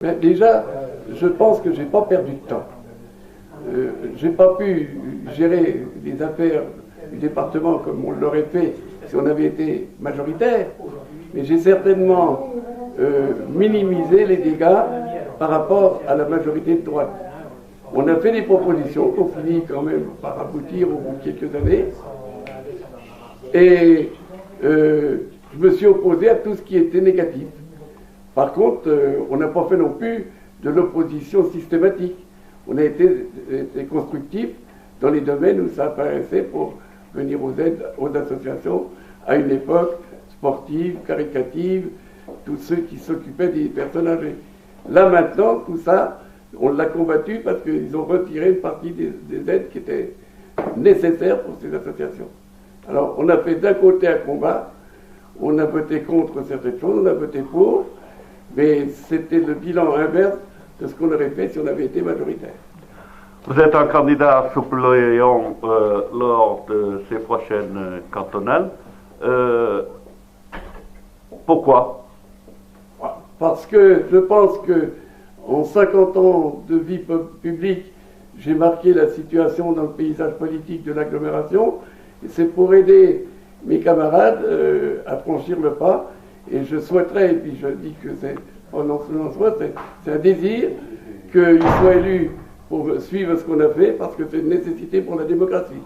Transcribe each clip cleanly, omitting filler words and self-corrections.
Mais déjà, je pense que je n'ai pas perdu de temps. Je n'ai pas pu gérer les affaires du département comme on l'aurait fait si on avait été majoritaire, mais j'ai certainement minimisé les dégâts par rapport à la majorité de droite. On a fait des propositions qu'on finit quand même par aboutir au bout de quelques années. Et je me suis opposé à tout ce qui était négatif. Par contre, on n'a pas fait non plus de l'opposition systématique. On a été constructif dans les domaines où ça apparaissait pour venir aux aides aux associations à une époque sportive, caritative, tous ceux qui s'occupaient des personnes âgées. Là maintenant, tout ça, on l'a combattu parce qu'ils ont retiré une partie des aides qui étaient nécessaires pour ces associations. Alors on a fait d'un côté un combat, on a voté contre certaines choses, on a voté pour, mais c'était le bilan inverse de ce qu'on aurait fait si on avait été majoritaire. Vous êtes un candidat suppléant lors de ces prochaines cantonales. Pourquoi? Parce que je pense que en 50 ans de vie publique, j'ai marqué la situation dans le paysage politique de l'agglomération. Et c'est pour aider mes camarades à franchir le pas. Et je souhaiterais, et puis je dis que c'est pas non seulement c'est un désir, qu'ils soient élus pour suivre ce qu'on a fait, parce que c'est une nécessité pour la démocratie.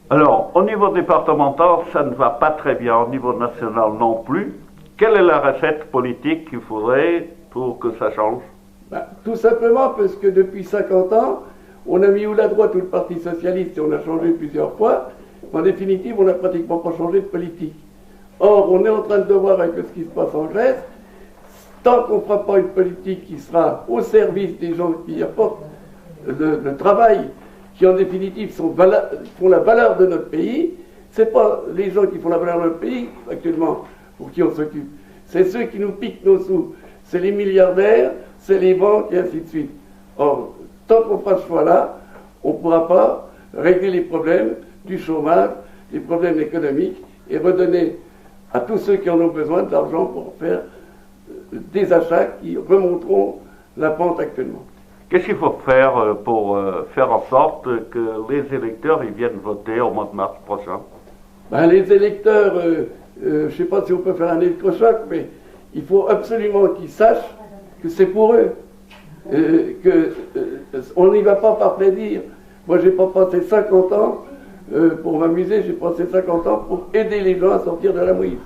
Alors, au niveau départemental, ça ne va pas très bien, au niveau national non plus. Quelle est la recette politique qu'il faudrait pour que ça change? Tout simplement parce que depuis 50 ans, on a mis ou la droite ou le Parti Socialiste et on a changé plusieurs fois. En définitive, on n'a pratiquement pas changé de politique. Or, on est en train de voir avec ce qui se passe en Grèce. Tant qu'on ne fera pas une politique qui sera au service des gens qui apportent le travail, qui en définitive font la valeur de notre pays, ce n'est pas les gens qui font la valeur de notre pays actuellement pour qui on s'occupe. C'est ceux qui nous piquent nos sous. C'est les milliardaires, c'est les banques et ainsi de suite. Or, tant qu'on fera ce choix-là, on ne pourra pas régler les problèmes du chômage, les problèmes économiques et redonner à tous ceux qui en ont besoin de l'argent pour faire des achats qui remonteront la pente actuellement. Qu'est-ce qu'il faut faire pour faire en sorte que les électeurs ils viennent voter au mois de mars prochain? Les électeurs, je ne sais pas si on peut faire un électrochoc, mais il faut absolument qu'ils sachent que c'est pour eux. On n'y va pas par plaisir. Moi, j'ai pas passé 50 ans pour m'amuser, j'ai passé 50 ans pour aider les gens à sortir de la mouise.